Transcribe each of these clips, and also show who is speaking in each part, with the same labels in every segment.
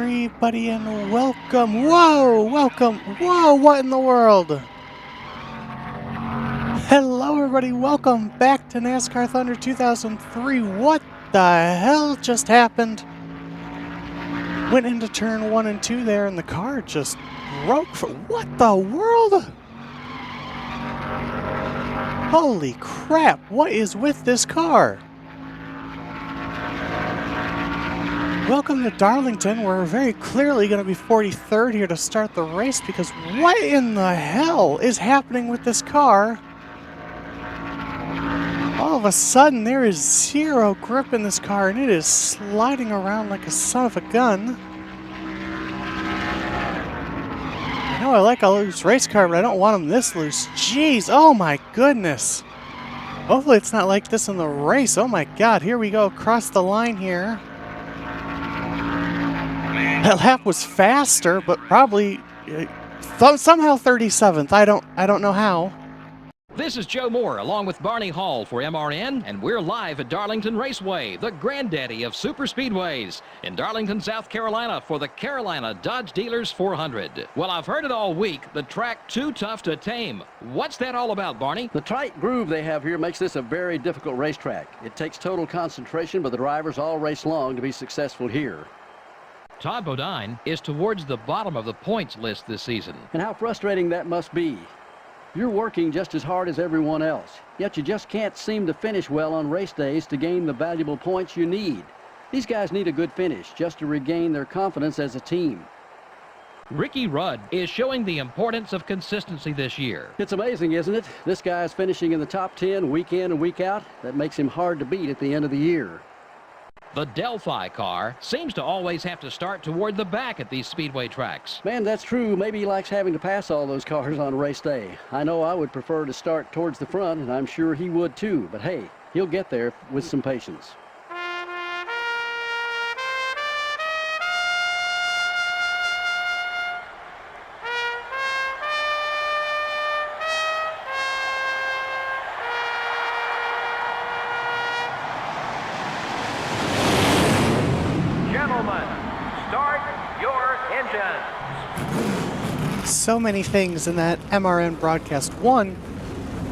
Speaker 1: everybody, and welcome. Whoa, welcome. Whoa, what in the world? Hello, everybody. Welcome back to NASCAR Thunder 2003. What the hell just happened? Went into turn 1 and 2 there, and the car just broke. What the world? Holy crap, what is with this car? Welcome to Darlington. We're very clearly going to be 43rd here to start the race because what in the hell is happening with this car? All of a sudden, there is zero grip in this car and it is sliding around like a son of a gun. I know I like a loose race car, but I don't want them this loose. Jeez, oh my goodness. Hopefully it's not like this in the race. Oh my god, here we go across the line here. That lap was faster, but probably somehow 37th. I don't know how.
Speaker 2: This is Joe Moore along with Barney Hall for MRN, and we're live at Darlington Raceway, the granddaddy of super speedways, in Darlington, South Carolina for the Carolina Dodge Dealers 400. Well, I've heard it all week, the track too tough to tame. What's that all about, Barney?
Speaker 3: The tight groove they have here makes this a very difficult racetrack. It takes total concentration, but the drivers all race long to be successful here.
Speaker 2: Todd Bodine is towards the bottom of the points list this season.
Speaker 3: And how frustrating that must be. You're working just as hard as everyone else, yet you just can't seem to finish well on race days to gain the valuable points you need. These guys need a good finish just to regain their confidence as a team.
Speaker 2: Ricky Rudd is showing the importance of consistency this year.
Speaker 3: It's amazing, isn't it? This guy's finishing in the top 10 week in and week out. That makes him hard to beat at the end of the year.
Speaker 2: The Delphi car seems to always have to start toward the back at these speedway tracks.
Speaker 3: Man, that's true. Maybe he likes having to pass all those cars on race day. I know I would prefer to start towards the front, and I'm sure he would too. But hey, he'll get there with some patience.
Speaker 1: So many things in that MRN broadcast. One,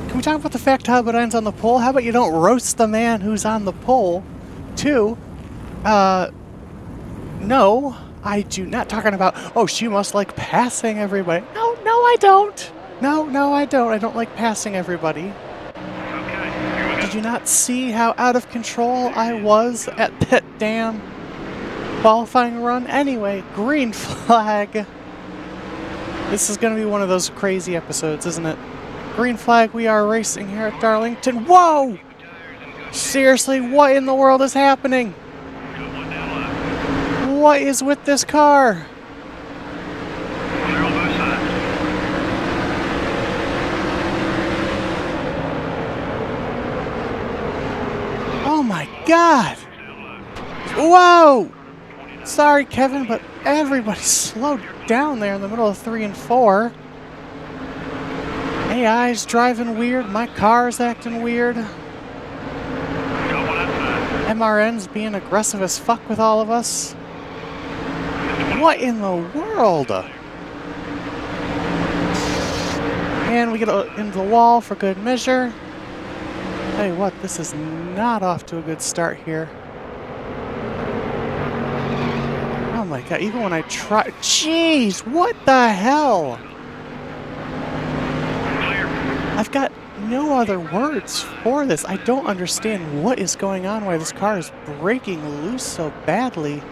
Speaker 1: can we talk about the fact Todd Bodine's on the pole? How about you don't roast the man who's on the pole? Two, no, I do not talking about, oh, she must like passing everybody. No, I don't. No, I don't. I don't like passing everybody. Okay, did you not see how out of control I was at that damn qualifying run? Anyway, green flag. This is going to be one of those crazy episodes, isn't it? Green flag, we are racing here at Darlington. Whoa! Seriously, what in the world is happening? What is with this car? Oh my god! Whoa! Sorry, Kevin, but everybody slowed down there in the middle of 3 and 4. AI's driving weird. My car's acting weird. MRN's being aggressive as fuck with all of us. What in the world? And we get into the wall for good measure. Tell you what, this is not off to a good start here. Oh my god, even when I try... Jeez, what the hell? I've got no other words for this. I don't understand what is going on, why this car is breaking loose so badly.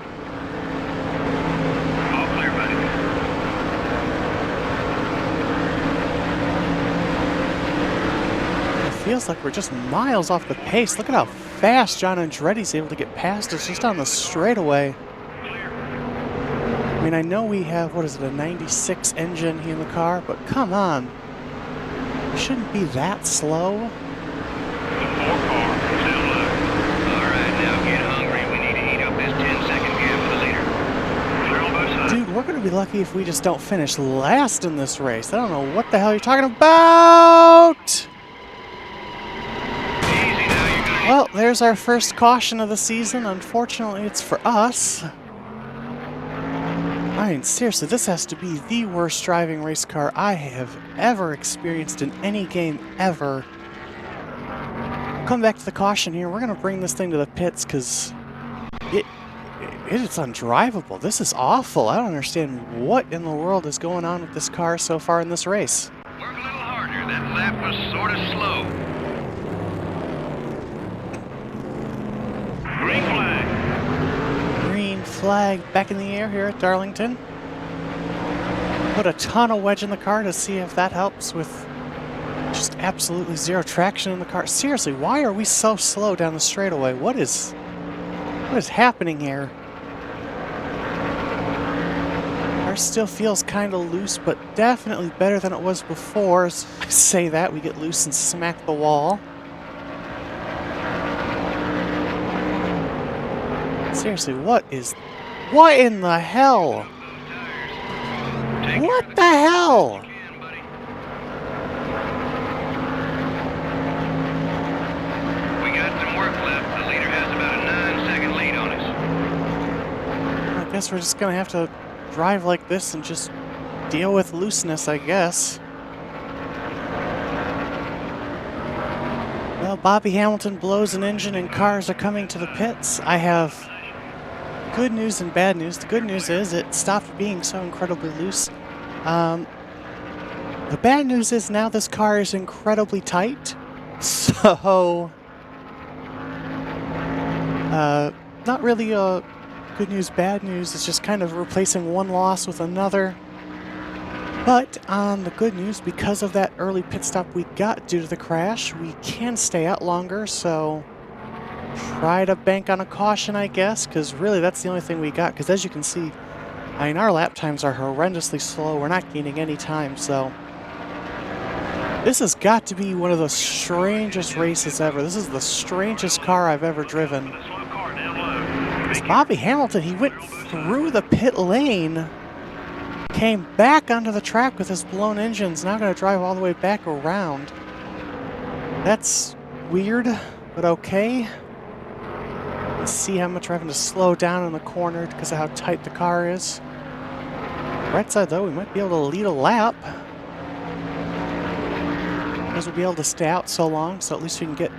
Speaker 4: All clear, buddy.
Speaker 1: It feels like we're just miles off the pace. Look at how fast John Andretti's able to get past us just on the straightaway. I mean, I know we have, what is it, a 96 engine in the car, but come on. We shouldn't be that slow.
Speaker 4: The 4 car, still low. All right, now get hungry. We need to eat up this 10-second gap for the leader. Clear on both sides.
Speaker 1: Dude, we're going to be lucky if we just don't finish last in this race. I don't know what the hell you're talking about.
Speaker 4: Easy now, you're gonna...
Speaker 1: Well, there's our first caution of the season. Unfortunately, it's for us. I mean, seriously, this has to be the worst driving race car I have ever experienced in any game ever. Come back to the caution here. We're going to bring this thing to the pits because it is undrivable. This is awful. I don't understand what in the world is going on with this car so far in this race.
Speaker 4: Work a little harder. That lap was sort of slow. Green flag.
Speaker 1: Green flag back in the air here at Darlington. Put a ton of wedge in the car to see if that helps with just absolutely zero traction in the car. Seriously, why are we so slow down the straightaway? What is happening here? Car still feels kind of loose, but definitely better than it was before. As I say that, we get loose and smack the wall. Seriously, what in the hell? What the hell?
Speaker 4: We got some work left. The leader has about a 9-second lead on us.
Speaker 1: I guess we're just gonna have to drive like this and just deal with looseness, I guess. Well, Bobby Hamilton blows an engine and cars are coming to the pits. I have good news and bad news. The good news is it stopped being so incredibly loose. The bad news is now this car is incredibly tight. So, not really a good news, bad news. It's just kind of replacing one loss with another. But on the good news, because of that early pit stop we got due to the crash, we can stay out longer, so try to bank on a caution, I guess, because really that's the only thing we got. Because as you can see, I mean, our lap times are horrendously slow. We're not gaining any time, so this has got to be one of the strangest races ever. This is the strangest car I've ever driven. It's Bobby Hamilton, he went through the pit lane, came back onto the track with his blown engines, now going to drive all the way back around. That's weird, but okay. Let's see how much we're having to slow down in the corner because of how tight the car is. Right side though, we might be able to lead a lap. Because we'll be able to stay out so long, so at least we can get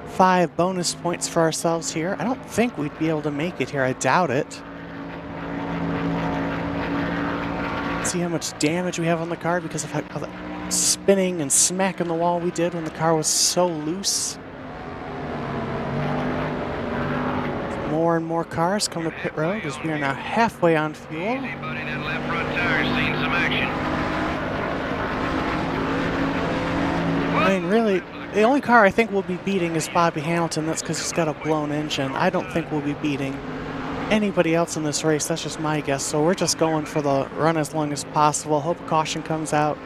Speaker 1: 5 bonus points for ourselves here. I don't think we'd be able to make it here. I doubt it. See how much damage we have on the car because of how the spinning and smacking the wall we did when the car was so loose. More and more cars come to pit road as we are now halfway on fuel.
Speaker 4: Easy, buddy. That left front tire's seen some action.
Speaker 1: I mean, really, the only car I think we'll be beating is Bobby Hamilton. That's because he's got a blown engine. I don't think we'll be beating anybody else in this race. That's just my guess. So we're just going for the run as long as possible. Hope a caution comes out.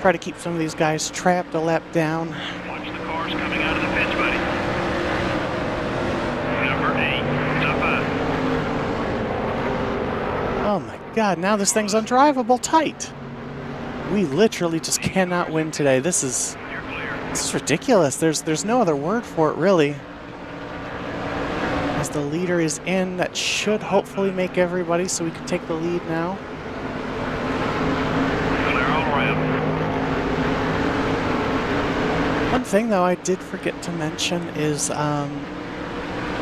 Speaker 1: Try to keep some of these guys trapped a lap down.
Speaker 4: Watch the cars coming out of the pits, buddy. Number 8, top 5.
Speaker 1: Oh my god, now this thing's undrivable tight. We literally just cannot win today. This is ridiculous. There's no other word for it, really. As the leader is in, that should hopefully make everybody so we can take the lead now.
Speaker 4: Clear all around.
Speaker 1: One thing, though, I did forget to mention is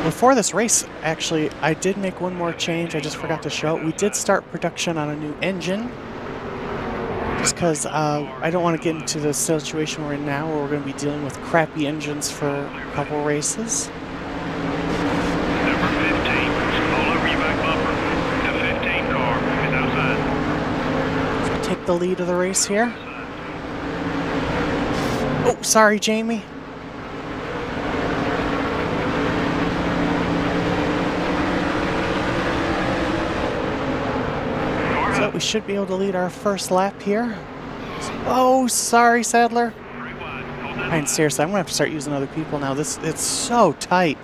Speaker 1: before this race, actually, I did make one more change. I just forgot to show it. We did start production on a new engine. Just because I don't want to get into the situation we're in now where we're going to be dealing with crappy engines for a couple races.
Speaker 4: Number 15, all over your back bumper. The 15 car is outside.
Speaker 1: So we take the lead of the race here. Oh, sorry, Jamie. So we should be able to lead our first lap here. Oh, sorry, Sadler. I mean, seriously, I'm gonna have to start using other people now. It's so tight.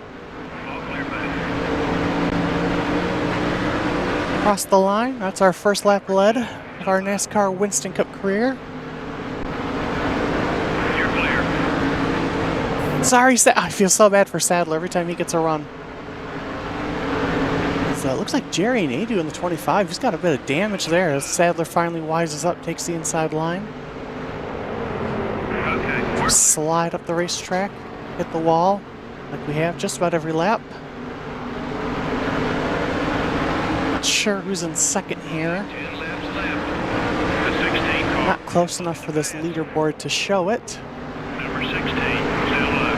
Speaker 1: Across the line, that's our first lap led of our NASCAR Winston Cup career.
Speaker 4: You're clear.
Speaker 1: Sorry, I feel so bad for Sadler every time he gets a run. It looks like Jerry Nadeau in the 25. He's got a bit of damage there as Sadler finally wises up, takes the inside line.
Speaker 4: Okay.
Speaker 1: Slide up the racetrack, hit the wall, like we have just about every lap. Not sure who's in second here.
Speaker 4: 10 laps left. The 16 car.
Speaker 1: Not close enough for this leaderboard to show it.
Speaker 4: Number 16, still low.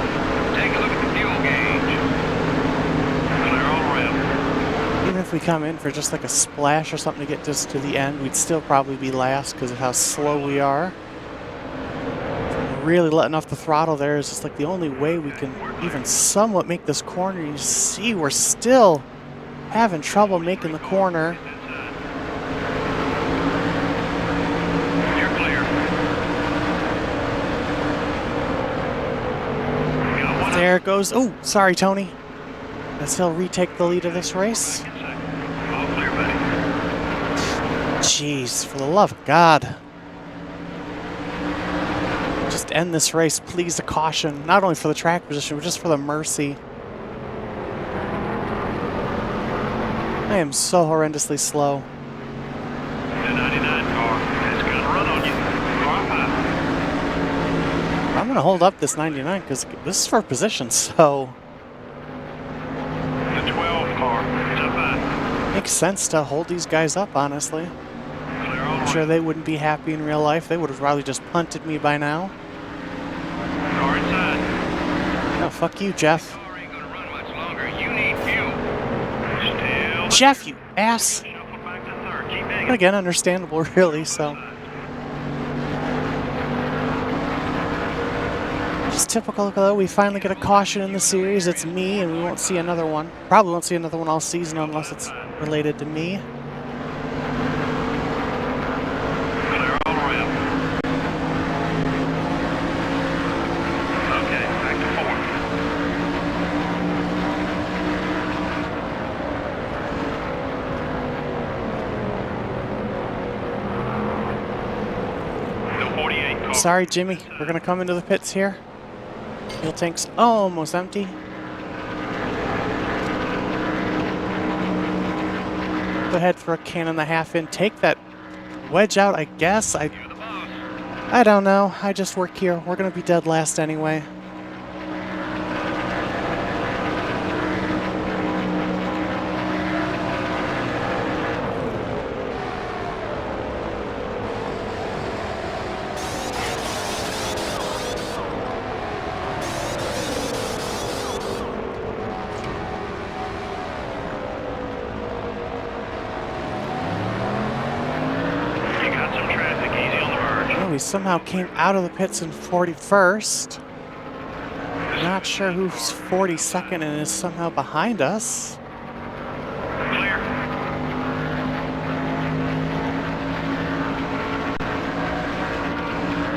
Speaker 4: Take a look at the fuel gauge. Clear all around.
Speaker 1: Even if we come in for just like a splash or something to get just to the end, we'd still probably be last because of how slow we are. Really letting off the throttle there is just like the only way we can even somewhat make this corner. You see we're still having trouble making the corner.
Speaker 4: You're clear. Got one
Speaker 1: There it goes. Oh, sorry, Tony. As he'll retake the lead of this race.
Speaker 4: all clear, buddy.
Speaker 1: Jeez, for the love of God. Just end this race, please. A caution, not only for the track position, but just for the mercy. I am so horrendously slow.
Speaker 4: The 99 car is going to run on you. Car 5.
Speaker 1: I'm going to hold up this 99 because this is for position, so
Speaker 4: The 12 car is up high.
Speaker 1: makes sense to hold these guys up, honestly.
Speaker 4: Clear all
Speaker 1: I'm sure
Speaker 4: around.
Speaker 1: they wouldn't be happy in real life. They would have probably just punted me by now.
Speaker 4: Car inside.
Speaker 1: No, fuck you, Jeff.
Speaker 4: Car ain't going to run much longer. You need fuel. Still.
Speaker 1: Jeff, you ass!
Speaker 4: Shuffle back to third. Keep hanging.
Speaker 1: Again, understandable, really, so. Just typical, though. We finally get a caution in the series. It's me, and we won't see another one. Probably won't see another one all season unless it's related to me.
Speaker 4: Clear all around. Okay, back to fourth. The 48 car.
Speaker 1: Sorry, Jimmy. We're going to come into the pits here. Fuel tank's almost empty. Go ahead for a can and a half in. Take that wedge out, I guess.
Speaker 4: You're the boss.
Speaker 1: I don't know. I just work here. We're going to be dead last anyway.
Speaker 4: You got some traffic easy on the verge.
Speaker 1: Oh, we somehow came out of the pits in 41st. Not sure who's 42nd and is somehow behind us.
Speaker 4: Clear.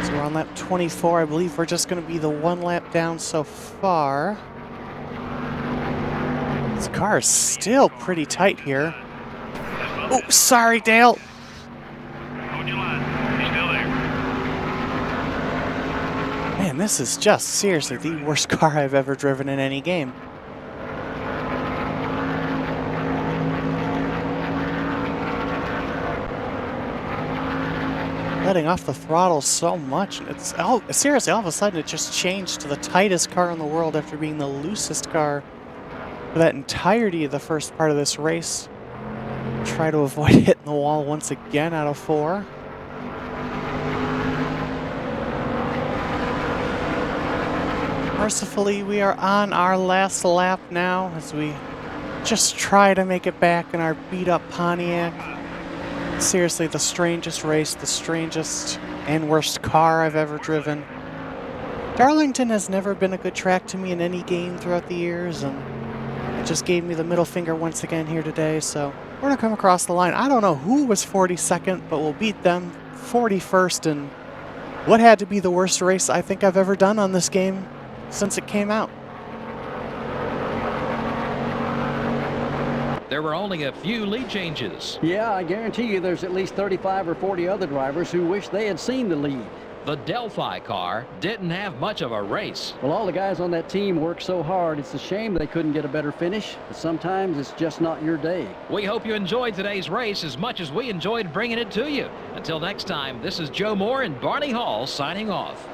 Speaker 1: So we're on lap 24. I believe we're just going to be the one lap down so far. This car is still pretty tight here. Oh, sorry, Dale.
Speaker 4: Hold your line. He's still there.
Speaker 1: Man, this is just seriously the worst car I've ever driven in any game. Letting off the throttle so much. It's seriously, all of a sudden it just changed to the tightest car in the world after being the loosest car for that entirety of the first part of this race. Try to avoid hitting the wall once again out of 4. Mercifully, we are on our last lap now as we just try to make it back in our beat-up Pontiac. Seriously, the strangest race, the strangest and worst car I've ever driven. Darlington has never been a good track to me in any game throughout the years, and it just gave me the middle finger once again here today, so we're going to come across the line. I don't know who was 42nd, but we'll beat them 41st in what had to be the worst race I think I've ever done on this game since it came out.
Speaker 2: There were only a few lead changes.
Speaker 3: Yeah, I guarantee you there's at least 35 or 40 other drivers who wish they had seen the lead.
Speaker 2: The Delphi car didn't have much of a race.
Speaker 3: Well, all the guys on that team worked so hard. It's a shame they couldn't get a better finish, but sometimes it's just not your day.
Speaker 2: We hope you enjoyed today's race as much as we enjoyed bringing it to you. Until next time, this is Joe Moore and Barney Hall signing off.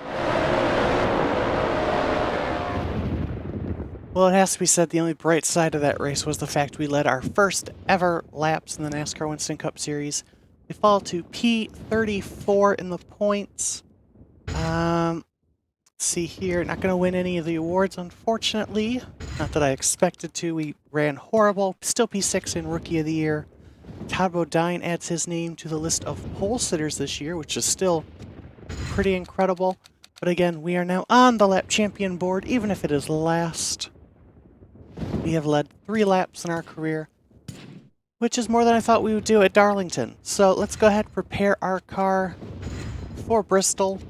Speaker 1: Well, it has to be said the only bright side of that race was the fact we led our first ever laps in the NASCAR Winston Cup Series. We fall to P34 in the points. Let's see here. Not going to win any of the awards, unfortunately. Not that I expected to. We ran horrible. Still P6 in Rookie of the Year. Todd Bodine adds his name to the list of pole sitters this year, which is still pretty incredible. But again, we are now on the lap champion board, even if it is last. We have led 3 laps in our career, which is more than I thought we would do at Darlington. So let's go ahead and prepare our car for Bristol.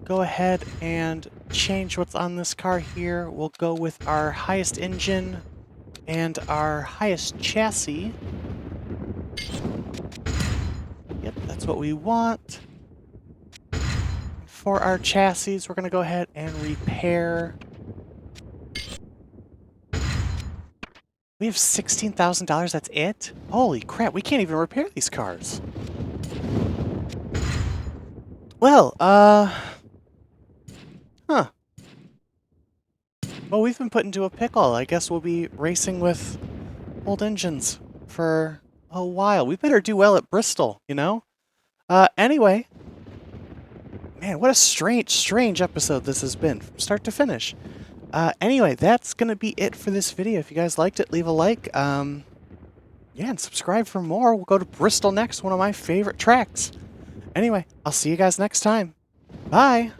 Speaker 1: Go ahead and change what's on this car here. We'll go with our highest engine and our highest chassis. Yep, that's what we want. For our chassis, we're going to go ahead and repair. We have $16,000, that's it? Holy crap, we can't even repair these cars. Well, Well, we've been put into a pickle. I guess we'll be racing with old engines for a while. We better do well at Bristol, you know? Anyway. Man, what a strange episode this has been, from start to finish. Anyway, that's going to be it for this video. If you guys liked it, leave a like. Yeah, and subscribe for more. We'll go to Bristol next, one of my favorite tracks. Anyway, I'll see you guys next time. Bye!